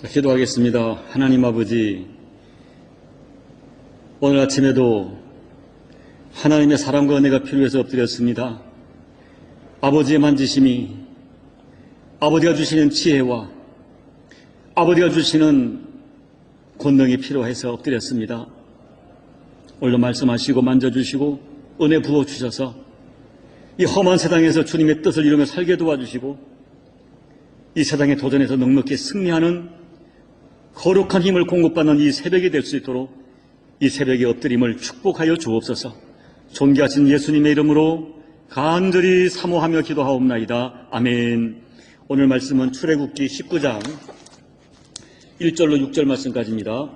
기도하겠습니다. 하나님 아버지, 오늘 아침에도 하나님의 사랑과 은혜가 필요해서 엎드렸습니다. 아버지의 만지심이, 아버지가 주시는 지혜와 아버지가 주시는 권능이 필요해서 엎드렸습니다. 오늘도 말씀하시고 만져주시고 은혜 부어주셔서 이 험한 세상에서 주님의 뜻을 이루며 살게 도와주시고 이 세상의 도전에서 넉넉히 승리하는 거룩한 힘을 공급받는 이 새벽이 될 수 있도록 이 새벽의 엎드림을 축복하여 주옵소서. 존귀하신 예수님의 이름으로 간절히 사모하며 기도하옵나이다. 아멘. 오늘 말씀은 출애굽기 19장 1절로 6절 말씀까지입니다.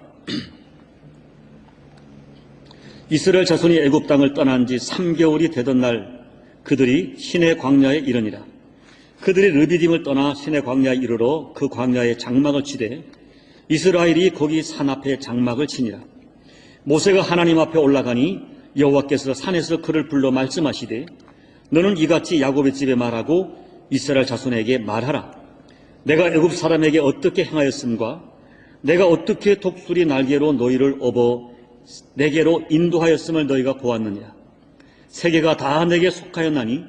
이스라엘 자손이 애굽 땅을 떠난 지 3개월이 되던 날 그들이 시내 광야에 이르니라. 그들이 르비딤을 떠나 시내 광야에 이르러 그 광야에 장막을 치되 이스라엘이 거기 산 앞에 장막을 치니라. 모세가 하나님 앞에 올라가니 여호와께서 산에서 그를 불러 말씀하시되 너는 이같이 야곱의 집에 말하고 이스라엘 자손에게 말하라. 내가 애굽 사람에게 어떻게 행하였음과 내가 어떻게 독수리 날개로 너희를 업어 내게로 인도하였음을 너희가 보았느냐. 세계가 다 내게 속하였나니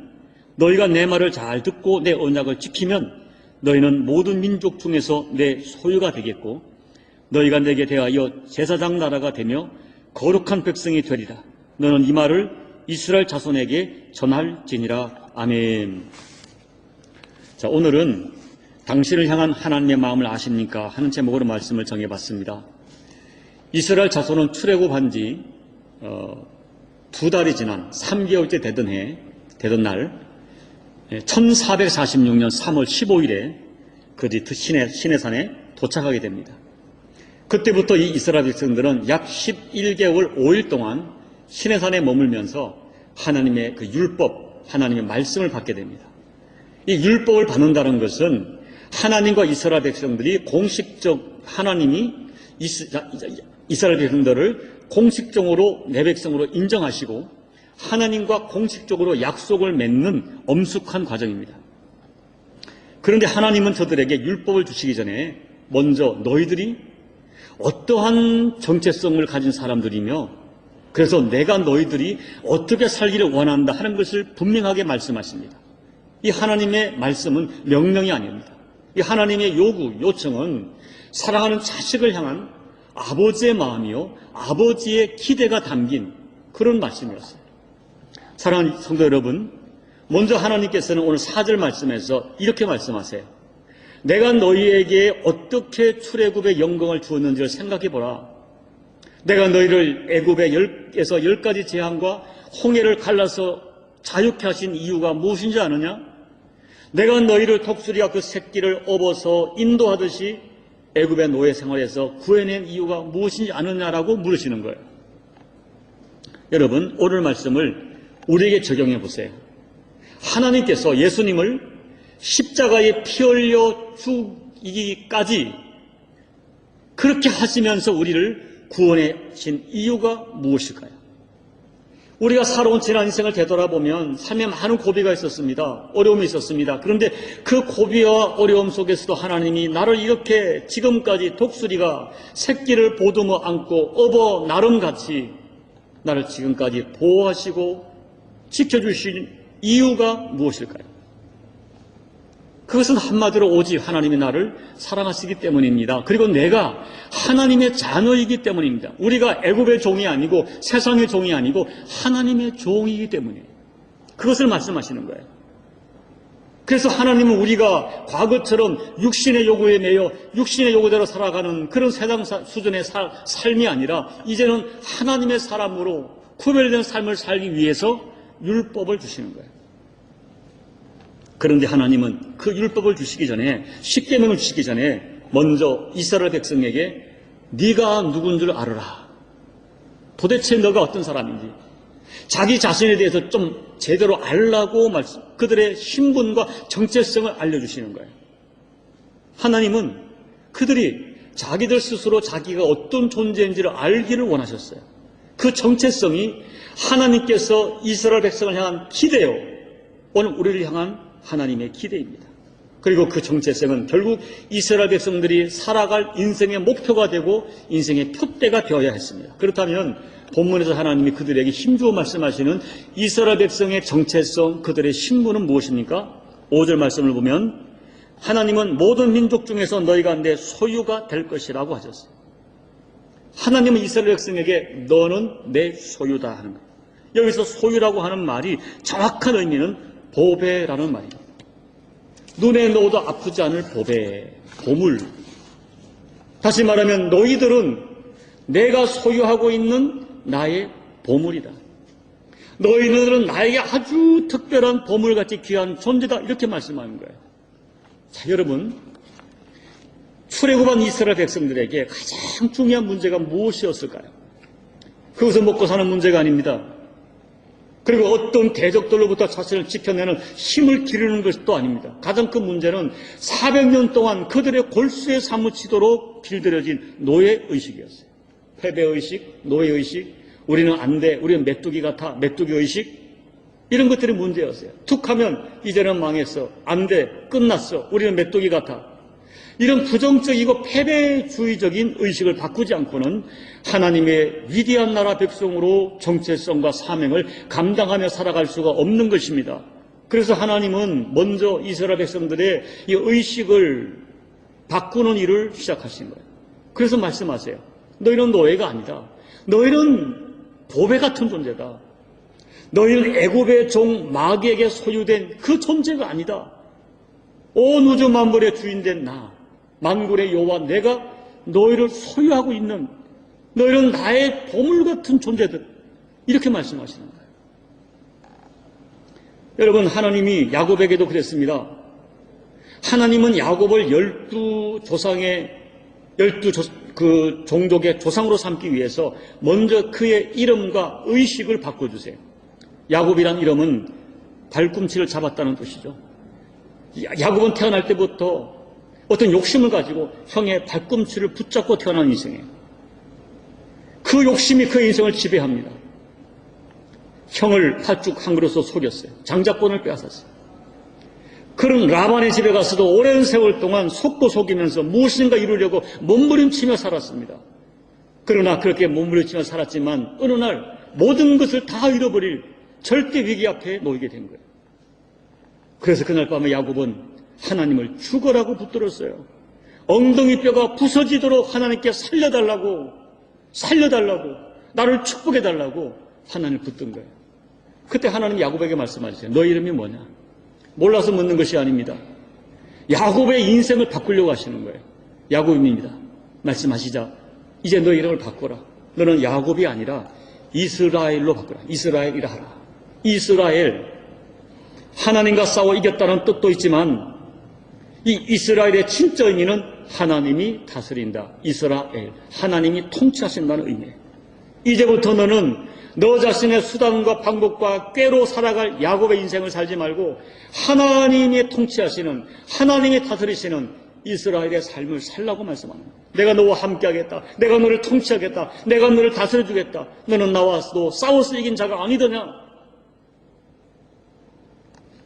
너희가 내 말을 잘 듣고 내 언약을 지키면 너희는 모든 민족 중에서 내 소유가 되겠고 너희가 내게 대하여 제사장 나라가 되며 거룩한 백성이 되리라. 너는 이 말을 이스라엘 자손에게 전할지니라. 아멘. 자, 오늘은 당신을 향한 하나님의 마음을 아십니까? 하는 제목으로 말씀을 정해봤습니다. 이스라엘 자손은 출애굽한 지 2달이 지난 3개월째 되던 날 1446년 3월 15일에 그들이 시내산에 도착하게 됩니다. 그때부터 이 이스라엘 백성들은 약 11개월 5일 동안 시내산에 머물면서 하나님의 그 율법, 하나님의 말씀을 받게 됩니다. 이 율법을 받는다는 것은 하나님과 이스라엘 백성들이 하나님이 이스라엘 백성들을 공식적으로 내 백성으로 인정하시고 하나님과 공식적으로 약속을 맺는 엄숙한 과정입니다. 그런데 하나님은 저들에게 율법을 주시기 전에 먼저 너희들이 어떠한 정체성을 가진 사람들이며 그래서 내가 너희들이 어떻게 살기를 원한다 하는 것을 분명하게 말씀하십니다. 이 하나님의 말씀은 명령이 아닙니다. 이 하나님의 요청은 사랑하는 자식을 향한 아버지의 마음이요 아버지의 기대가 담긴 그런 말씀이었어요. 사랑하는 성도 여러분, 먼저 하나님께서는 오늘 4절 말씀에서 이렇게 말씀하세요. 내가 너희에게 어떻게 출애굽의 영광을 주었는지를 생각해보라. 내가 너희를 애굽에서 10가지 재앙과 홍해를 갈라서 자유케 하신 이유가 무엇인지 아느냐? 내가 너희를 독수리가 그 새끼를 업어서 인도하듯이 애굽의 노예 생활에서 구해낸 이유가 무엇인지 아느냐라고 물으시는 거예요. 여러분, 오늘 말씀을 우리에게 적용해 보세요. 하나님께서 예수님을 십자가에 피 흘려 죽이기까지 그렇게 하시면서 우리를 구원하신 이유가 무엇일까요? 우리가 살아온 지난 인생을 되돌아보면 삶에 많은 고비가 있었습니다. 어려움이 있었습니다. 그런데 그 고비와 어려움 속에서도 하나님이 나를 이렇게 지금까지 독수리가 새끼를 보듬어 안고 업어 나름같이 나를 지금까지 보호하시고 지켜주신 이유가 무엇일까요? 그것은 한마디로 오직 하나님이 나를 사랑하시기 때문입니다. 그리고 내가 하나님의 자녀이기 때문입니다. 우리가 애굽의 종이 아니고 세상의 종이 아니고 하나님의 종이기 때문이에요. 그것을 말씀하시는 거예요. 그래서 하나님은 우리가 과거처럼 육신의 요구에 매여 육신의 요구대로 살아가는 그런 세상 수준의 삶이 아니라 이제는 하나님의 사람으로 구별된 삶을 살기 위해서 율법을 주시는 거예요. 그런데 하나님은 그 율법을 주시기 전에, 십계명을 주시기 전에 먼저 이스라엘 백성에게 네가 누군 줄 알아라. 도대체 너가 어떤 사람인지 자기 자신에 대해서 좀 제대로 알라고 그들의 신분과 정체성을 알려주시는 거예요. 하나님은 그들이 자기들 스스로 자기가 어떤 존재인지를 알기를 원하셨어요. 그 정체성이 하나님께서 이스라엘 백성을 향한 기대요. 오늘 우리를 향한 하나님의 기대입니다. 그리고 그 정체성은 결국 이스라엘 백성들이 살아갈 인생의 목표가 되고 인생의 표대가 되어야 했습니다. 그렇다면 본문에서 하나님이 그들에게 힘주어 말씀하시는 이스라엘 백성의 정체성, 그들의 신분은 무엇입니까? 5절 말씀을 보면 하나님은 모든 민족 중에서 너희가 내 소유가 될 것이라고 하셨어요. 하나님은 이스라엘 백성에게 너는 내 소유다 하는 거예요. 여기서 소유라고 하는 말이 정확한 의미는 보배라는 말입니다. 눈에 넣어도 아프지 않을 보배, 보물. 다시 말하면 너희들은 내가 소유하고 있는 나의 보물이다. 너희들은 나에게 아주 특별한 보물같이 귀한 존재다. 이렇게 말씀하는 거예요. 자, 여러분, 출애굽한 이스라엘 백성들에게 가장 중요한 문제가 무엇이었을까요? 그것을 먹고 사는 문제가 아닙니다. 그리고 어떤 대적들로부터 자신을 지켜내는 힘을 기르는 것도 아닙니다. 가장 큰 문제는 400년 동안 그들의 골수에 사무치도록 길들여진 노예의식이었어요. 패배의식, 노예의식, 우리는 안 돼, 우리는 메뚜기 같아, 메뚜기의식, 이런 것들이 문제였어요. 툭 하면 이제는 망했어, 안 돼, 끝났어, 우리는 메뚜기 같아. 이런 부정적이고 패배주의적인 의식을 바꾸지 않고는 하나님의 위대한 나라 백성으로 정체성과 사명을 감당하며 살아갈 수가 없는 것입니다. 그래서 하나님은 먼저 이스라엘 백성들의 이 의식을 바꾸는 일을 시작하신 거예요. 그래서 말씀하세요. 너희는 노예가 아니다. 너희는 보배 같은 존재다. 너희는 애굽의 종 마귀에게 소유된 그 존재가 아니다. 온 우주 만물의 주인된 나, 만군의 여호와 내가 너희를 소유하고 있는, 너희는 나의 보물 같은 존재들, 이렇게 말씀하시는 거예요. 여러분, 하나님이 야곱에게도 그랬습니다. 하나님은 야곱을 12 종족의 조상으로 삼기 위해서 먼저 그의 이름과 의식을 바꿔주세요. 야곱이란 이름은 발꿈치를 잡았다는 뜻이죠. 야곱은 태어날 때부터 어떤 욕심을 가지고 형의 발꿈치를 붙잡고 태어난 인생이에요. 그 욕심이 그의 인생을 지배합니다. 형을 팥죽 한 그릇으로 속였어요. 장자권을 빼앗았어요. 그런 라반의 집에 가서도 오랜 세월 동안 속고 속이면서 무엇인가 이루려고 몸부림치며 살았습니다. 그러나 그렇게 몸부림치며 살았지만 어느 날 모든 것을 다 잃어버릴 절대 위기 앞에 놓이게 된 거예요. 그래서 그날 밤에 야곱은 하나님을 죽어라고 붙들었어요. 엉덩이 뼈가 부서지도록 하나님께 살려달라고, 나를 축복해달라고 하나님을 붙든 거예요. 그때 하나님 야곱에게 말씀하셨어요. 너 이름이 뭐냐? 몰라서 묻는 것이 아닙니다. 야곱의 인생을 바꾸려고 하시는 거예요. 야곱입니다. 말씀하시자. 이제 너 이름을 바꿔라. 너는 야곱이 아니라 이스라엘로 바꾸라. 이스라엘이라 하라. 이스라엘. 하나님과 싸워 이겼다는 뜻도 있지만 이 이스라엘의 진짜 의미는 하나님이 다스린다. 이스라엘. 하나님이 통치하신다는 의미예요. 이제부터 너는 너 자신의 수단과 방법과 꾀로 살아갈 야곱의 인생을 살지 말고 하나님이 통치하시는, 하나님이 다스리시는 이스라엘의 삶을 살라고 말씀하는 거예요. 내가 너와 함께하겠다. 내가 너를 통치하겠다. 내가 너를 다스려주겠다. 너는 나와도 싸워서 이긴 자가 아니더냐.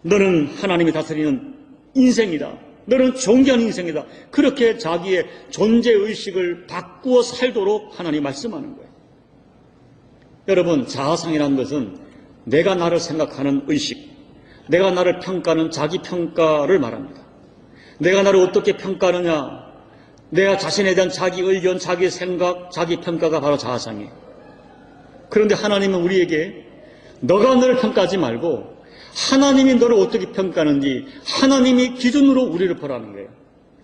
너는 하나님이 다스리는 인생이다. 너는 존귀한 인생이다. 그렇게 자기의 존재의식을 바꾸어 살도록 하나님이 말씀하는 거예요. 여러분, 자아상이라는 것은 내가 나를 생각하는 의식, 내가 나를 평가하는 자기 평가를 말합니다. 내가 나를 어떻게 평가하느냐, 내가 자신에 대한 자기 의견, 자기 생각, 자기 평가가 바로 자아상이에요. 그런데 하나님은 우리에게 너가 너를 평가하지 말고 하나님이 너를 어떻게 평가하는지 하나님이 기준으로 우리를 보라는 거예요.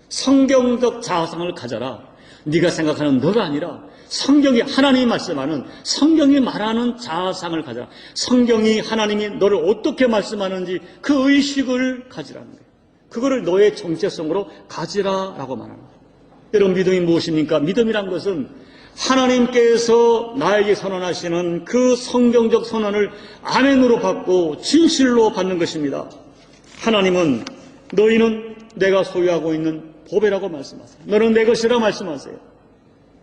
성경적 자아상을 가져라. 네가 생각하는 너가 아니라 성경이, 하나님이 말씀하는, 성경이 말하는 자아상을 가져라. 성경이, 하나님이 너를 어떻게 말씀하는지 그 의식을 가지라는 거예요. 그거를 너의 정체성으로 가지라라고 말하는 거예요. 여러분, 믿음이 무엇입니까? 믿음이란 것은 하나님께서 나에게 선언하시는 그 성경적 선언을 아멘으로 받고 진실로 받는 것입니다. 하나님은 너희는 내가 소유하고 있는 보배라고 말씀하세요. 너는 내 것이라 말씀하세요.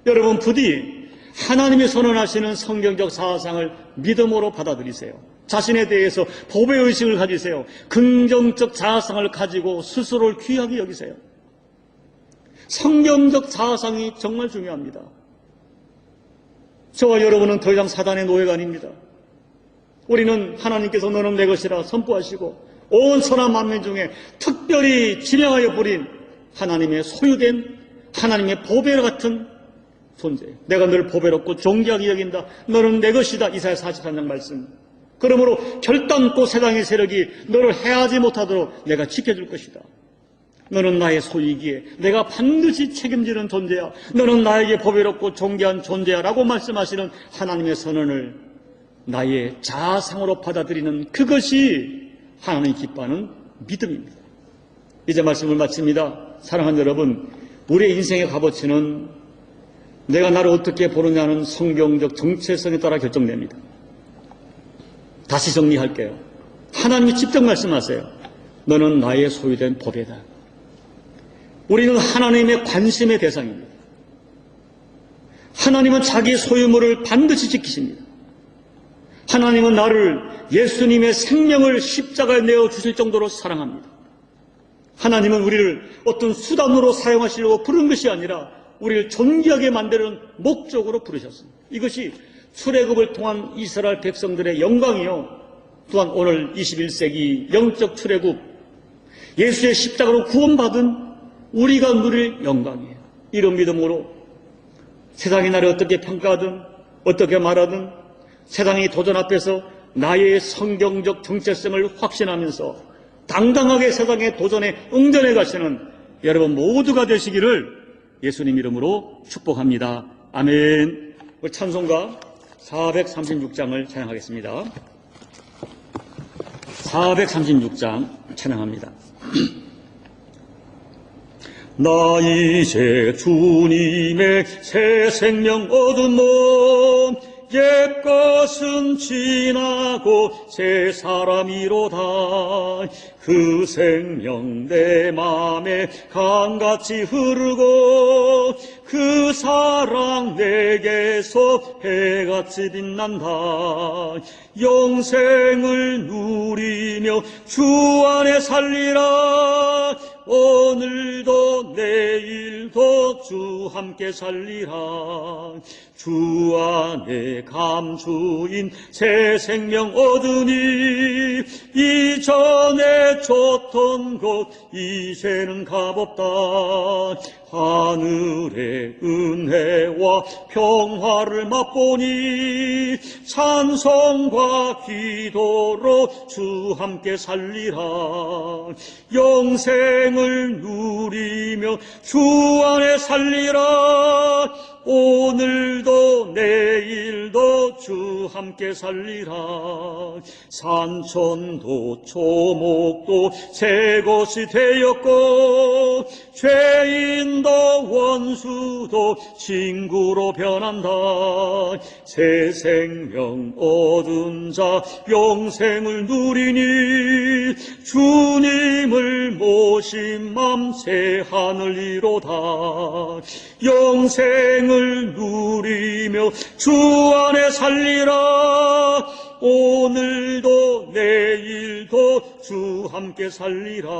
여러분, 부디 하나님이 선언하시는 성경적 사상을 믿음으로 받아들이세요. 자신에 대해서 보배 의식을 가지세요. 긍정적 자아상을 가지고 스스로를 귀하게 여기세요. 성경적 자아상이 정말 중요합니다. 저와 여러분은 더 이상 사단의 노예가 아닙니다. 우리는 하나님께서 너는 내 것이라 선포하시고 온 선한 만민 중에 특별히 지명하여 부린 하나님의 소유된 하나님의 보배 같은 존재. 내가 너를 보배롭고 존귀하게 여긴다. 너는 내 것이다. 이사야 43장 말씀. 그러므로 결단코 세상의 세력이 너를 해하지 못하도록 내가 지켜줄 것이다. 너는 나의 소유이기에 내가 반드시 책임지는 존재야. 너는 나에게 보배롭고 존귀한 존재야 라고 말씀하시는 하나님의 선언을 나의 자아상으로 받아들이는 그것이 하나님이 기뻐하는 믿음입니다. 이제 말씀을 마칩니다. 사랑하는 여러분, 우리의 인생의 값어치는 내가 나를 어떻게 보느냐는 성경적 정체성에 따라 결정됩니다. 다시 정리할게요. 하나님이 직접 말씀하세요. 너는 나의 소유된 보배다. 우리는 하나님의 관심의 대상입니다. 하나님은 자기 소유물을 반드시 지키십니다. 하나님은 나를 예수님의 생명을 십자가에 내어주실 정도로 사랑합니다. 하나님은 우리를 어떤 수단으로 사용하시려고 부른 것이 아니라 우리를 존귀하게 만드는 목적으로 부르셨습니다. 이것이 출애굽을 통한 이스라엘 백성들의 영광이요. 또한 오늘 21세기 영적 출애굽, 예수의 십자가로 구원받은 우리가 누릴 영광이에요. 이런 믿음으로 세상이 나를 어떻게 평가하든 어떻게 말하든 세상의 도전 앞에서 나의 성경적 정체성을 확신하면서 당당하게 세상의 도전에 응전해 가시는 여러분 모두가 되시기를 예수님 이름으로 축복합니다. 아멘. 우리 찬송가 436장을 찬양하겠습니다. 436장 찬양합니다. 나 이제 주님의 새 생명 얻은 몸 옛것은 지나고 새 사람이로다. 그 생명 내 맘에 강같이 흐르고 그 사랑 내게서 해같이 빛난다. 영생을 누리며 주 안에 살리라. 오늘도 내일도 주 함께 살리라. 주 안에 감추인 새 생명 얻으니 이전에 줬던 것 이제는 값없다. 하늘의 은혜와 평화를 맛보니 찬송과 기도로 주 함께 살리라. 영생을 누리며 주 안에 살리라. 오늘도 내일도 주 함께 살리라. 산천도 초목도 새 것이 되었고 죄인도 원수도 친구로 변한다. 새 생명 얻은 자 영생을 누리니 주님을 모신 맘 새 하늘 이로다. 영생을 누리며 주 안에 살리라. 오늘도 내일도 주 함께 살리라.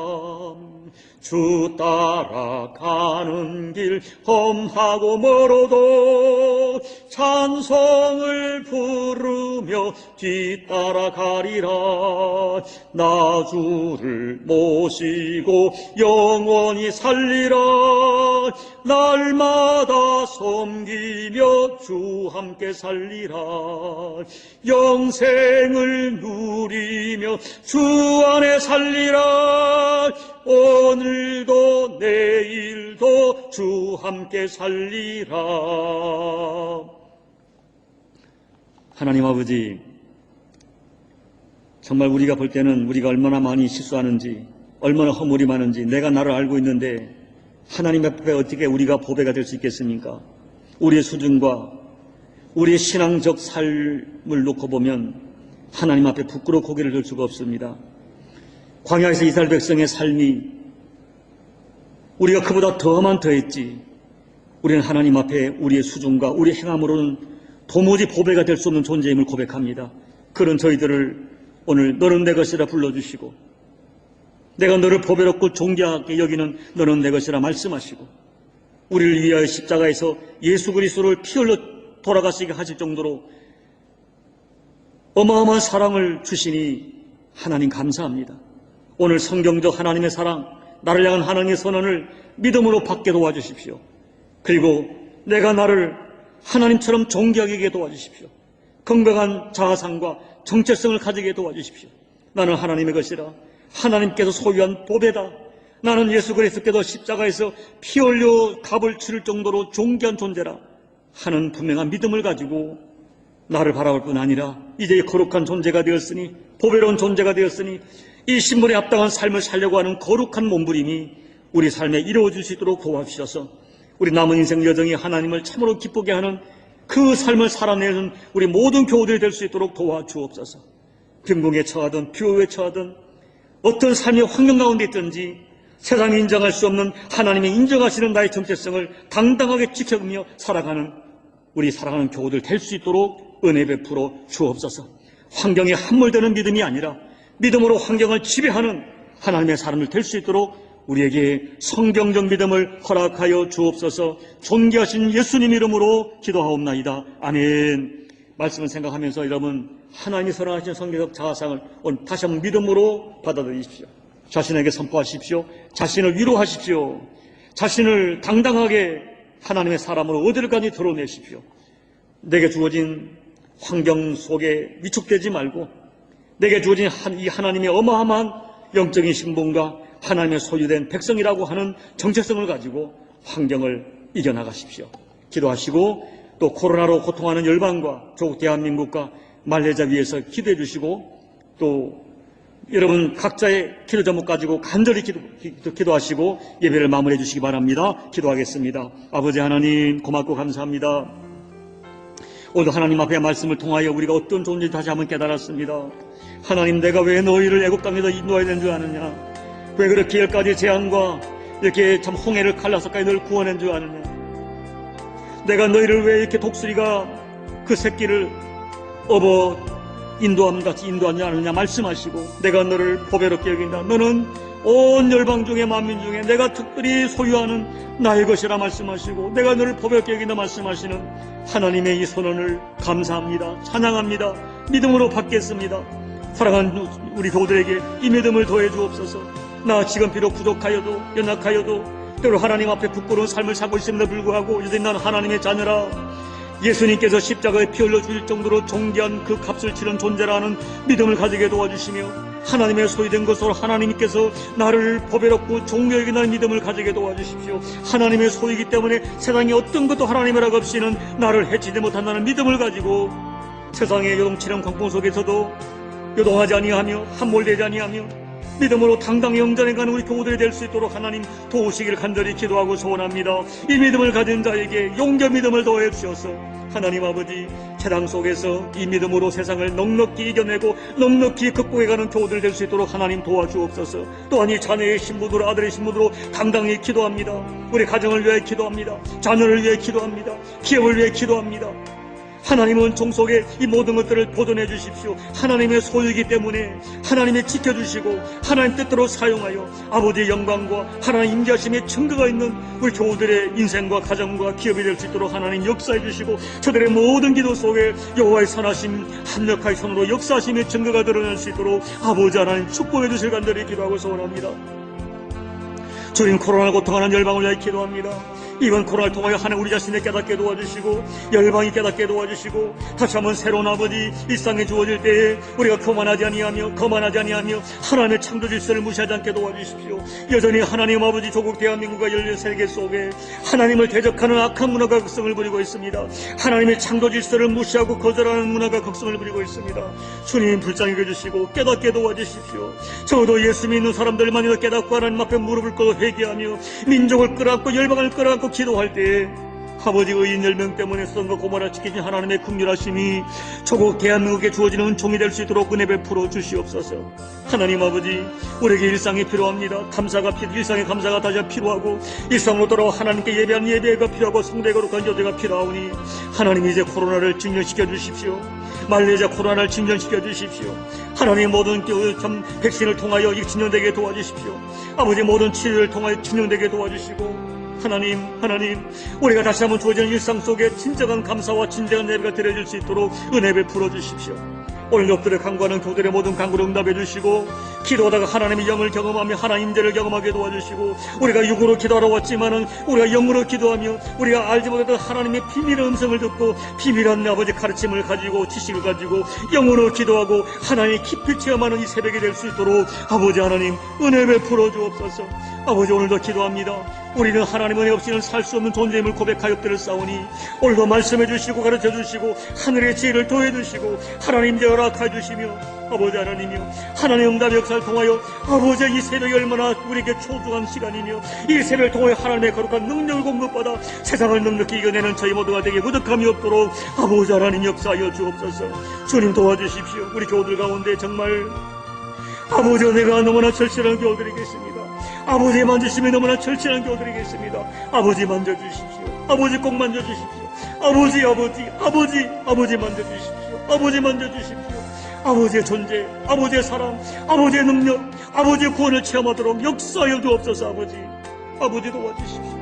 주 따라가는 길 험하고 멀어도 찬송을 부르며 뒤따라가리라. 나 주를 모시고 영원히 살리라. 날마다 섬기며 주 함께 살리라. 영생을 누리며 주 안에 살리라. 오늘도 내일도 주 함께 살리라. 하나님 아버지, 정말 우리가 볼 때는 우리가 얼마나 많이 실수하는지, 얼마나 허물이 많은지 내가 나를 알고 있는데 하나님 앞에 어떻게 우리가 보배가 될 수 있겠습니까? 우리의 수준과 우리의 신앙적 삶을 놓고 보면 하나님 앞에 부끄러워 고개를 들 수가 없습니다. 광야에서 이스라엘 백성의 삶이 우리가 그보다 더하면 더했지 우리는 하나님 앞에 우리의 수준과 우리의 행함으로는 도무지 보배가 될 수 없는 존재임을 고백합니다. 그런 저희들을 오늘 너는 내 것이라 불러주시고, 내가 너를 보배롭고 존귀하게 여기는 너는 내 것이라 말씀하시고, 우리를 위하여 십자가에서 예수 그리스도를 피 흘려 돌아가시게 하실 정도로 어마어마한 사랑을 주시니 하나님 감사합니다. 오늘 성경적 하나님의 사랑, 나를 향한 하나님의 선언을 믿음으로 받게 도와주십시오. 그리고 내가 나를 하나님처럼 존귀하게 하게 도와주십시오. 건강한 자아상과 정체성을 가지게 도와주십시오. 나는 하나님의 것이라, 하나님께서 소유한 보배다. 나는 예수 그리스도께서 십자가에서 피 흘려 값을 치를 정도로 존귀한 존재라 하는 분명한 믿음을 가지고 나를 바라볼 뿐 아니라 이제 거룩한 존재가 되었으니, 보배로운 존재가 되었으니, 이 신분에 합당한 삶을 살려고 하는 거룩한 몸부림이 우리 삶에 이루어질 수 있도록 도와주셔서 우리 남은 인생 여정이 하나님을 참으로 기쁘게 하는 그 삶을 살아내는 우리 모든 교우들이 될 수 있도록 도와주옵소서. 빈궁에 처하든 비호에 처하든 어떤 삶의 환경 가운데 있든지 세상이 인정할 수 없는 하나님이 인정하시는 나의 정체성을 당당하게 지켜가며 살아가는 우리 사랑하는 교우들 될 수 있도록 은혜 베풀어 주옵소서. 환경에 함몰되는 믿음이 아니라 믿음으로 환경을 지배하는 하나님의 사람들 될 수 있도록 우리에게 성경적 믿음을 허락하여 주옵소서. 존귀하신 예수님 이름으로 기도하옵나이다. 아멘. 말씀을 생각하면서 여러분, 하나님이 선언하신 성경적 자아상을 오늘 다시 한번 믿음으로 받아들이십시오. 자신에게 선포하십시오. 자신을 위로하십시오. 자신을 당당하게 하나님의 사람으로 어디를까지 드러내십시오. 내게 주어진 환경 속에 위축되지 말고 내게 주어진 이 하나님의 어마어마한 영적인 신분과 하나님의 소유된 백성이라고 하는 정체성을 가지고 환경을 이겨나가십시오. 기도하시고 또 코로나로 고통하는 열방과 조국 대한민국과 말레이시아 위해서 기도해 주시고 또 여러분 각자의 기도 제목 가지고 간절히 기도하시고 예배를 마무리해 주시기 바랍니다. 기도하겠습니다. 아버지 하나님 고맙고 감사합니다. 오늘 하나님 앞에 말씀을 통하여 우리가 어떤 존재인지 다시 한번 깨달았습니다. 하나님, 내가 왜 너희를 애국 땅에서 인도해야 되는 줄 아느냐? 왜 그렇게 10가지 재앙과 이렇게 참 홍해를 갈라서까지 너를 구원한 줄 아느냐? 내가 너희를 왜 이렇게 독수리가 그 새끼를 업어 인도함같이 인도하지 않느냐 말씀하시고, 내가 너를 보배롭게 여긴다. 너는 온 열방 중에 만민 중에 내가 특별히 소유하는 나의 것이라 말씀하시고, 내가 너를 보배롭게 여긴다 말씀하시는 하나님의 이 선언을 감사합니다. 찬양합니다. 믿음으로 받겠습니다. 사랑하는 우리 교우들에게 이 믿음을 더해 주옵소서. 나 지금 비록 부족하여도 연약하여도 때로 하나님 앞에 부끄러운 삶을 살고 있음에도 불구하고 여전히 나는 하나님의 자녀라, 예수님께서 십자가에 피 흘려 주실 정도로 존귀한 그 값을 치른 존재라는 믿음을 가지게 도와주시며, 하나님의 소유된 것으로 하나님께서 나를 보배롭고 존귀하게 여긴다는 믿음을 가지게 도와주십시오. 하나님의 소유이기 때문에 세상에 어떤 것도 하나님이라고 없이는 나를 해치지 못한다는 믿음을 가지고 세상의 요동치는 광풍 속에서도 요동하지 아니하며 함몰되지 아니하며 믿음으로 당당히 영전해가는 우리 교우들이 될 수 있도록 하나님 도우시기를 간절히 기도하고 소원합니다. 이 믿음을 가진 자에게 용기 믿음을 더해 주셔서 하나님 아버지, 세상 속에서 이 믿음으로 세상을 넉넉히 이겨내고 넉넉히 극복해가는 교우들 될 수 있도록 하나님 도와주옵소서. 또한 이 자녀의 신부들, 아들의 신부들로 당당히 기도합니다. 우리 가정을 위해 기도합니다. 자녀를 위해 기도합니다. 기업을 위해 기도합니다. 하나님은 종속에 이 모든 것들을 보존해 주십시오. 하나님의 소유이기 때문에 하나님이 지켜주시고 하나님 뜻대로 사용하여 아버지의 영광과 하나님 임재하심의 증거가 있는 우리 교우들의 인생과 가정과 기업이 될 수 있도록 하나님 역사해 주시고, 저들의 모든 기도 속에 여호와의 선하심, 합력하의 손으로 역사하심의 증거가 드러날 수 있도록 아버지 하나님 축복해 주실 간절히 기도하고 소원합니다. 주님, 코로나 고통하는 열방을 위하여 기도합니다. 이번 코로나를 통하여 하나님 우리 자신을 깨닫게 도와주시고 열방이 깨닫게 도와주시고 다시 한번 새로운 아버지 일상에 주어질 때에 우리가 거만하지 아니하며 하나님의 창조 질서를 무시하지 않게 도와주십시오. 여전히 하나님 아버지 조국 대한민국과 열린 세계 속에 하나님을 대적하는 악한 문화가 극성을 부리고 있습니다. 하나님의 창조 질서를 무시하고 거절하는 문화가 극성을 부리고 있습니다. 주님, 불쌍히 여겨주시고 깨닫게 도와주십시오. 저도 예수 믿는 사람들만이 깨닫고 하나님 앞에 무릎을 꿇어 회개하며 민족을 끌어안고 열방을 끌어안고 기도할 때에 아버지 의인 10명 때문에 소돔과 고모라 지키신 하나님의 긍휼하심이 조국 대한민국에 주어지는 은총이 될 수 있도록 은혜 베풀어 주시옵소서. 하나님 아버지, 우리에게 일상이 필요합니다. 일상의 감사가 다시 필요하고, 일상으로 돌아와 하나님께 예배하는 예배가 필요하고, 성대 거룩한 교제가 필요하오니 하나님 이제 코로나를 진정시켜 주십시오. 말레이시아 코로나를 진정시켜 주십시오. 하나님 모든 백신을 통하여 진정되게 도와주십시오. 아버지 모든 치료를 통하여 진정되게 도와주시고, 하나님, 우리가 다시 한번 주어진 일상 속에 진정한 감사와 진정한 예배가 드려질 수 있도록 은혜 베풀어 주십시오. 오늘 엎드려 간구하는 교들의 모든 간구를 응답해 주시고, 기도하다가 하나님의 영을 경험하며 하나님 임재를 경험하게 도와주시고, 우리가 육으로 기도하러 왔지만은 우리가 영으로 기도하며 우리가 알지 못했던 하나님의 비밀의 음성을 듣고 비밀한 아버지 가르침을 가지고 지식을 가지고 영으로 기도하고 하나님의 깊이 체험하는 이 새벽이 될 수 있도록 아버지 하나님 은혜 베풀어 주옵소서. 아버지 오늘도 기도합니다. 우리는 하나님 은혜 없이는 살 수 없는 존재임을 고백하여 드렸사오니 오늘도 말씀해 주시고 가르쳐 주시고 하늘의 지혜를 더해 주시고 하나님 임재 허락해 주시며 아버지 하나님이여, 하나님의 응답 역사를 통하여 아버지 이 새벽이 얼마나 우리에게 소중한 시간이며 이 새벽을 통하여 하나님의 거룩한 능력을 공급받아 세상을 넉넉히 이겨내는 저희 모두가 되게 무득함이 없도록 아버지 하나님 역사하여 주옵소서. 주님 도와주십시오. 우리 교우들 가운데 정말 아버지 은혜가 너무나 절실한 교우들이 계십니다. 아버지 만지심이 너무나 절실한 교우들이 계십니다. 아버지 만져주십시오. 아버지 꼭 만져주십시오. 아버지 만져주십시오. 아버지 만져주십시오. 아버지의 존재, 아버지의 사랑, 아버지의 능력, 아버지의 구원을 체험하도록 역사하여 주옵소서. 아버지 도와주십시오.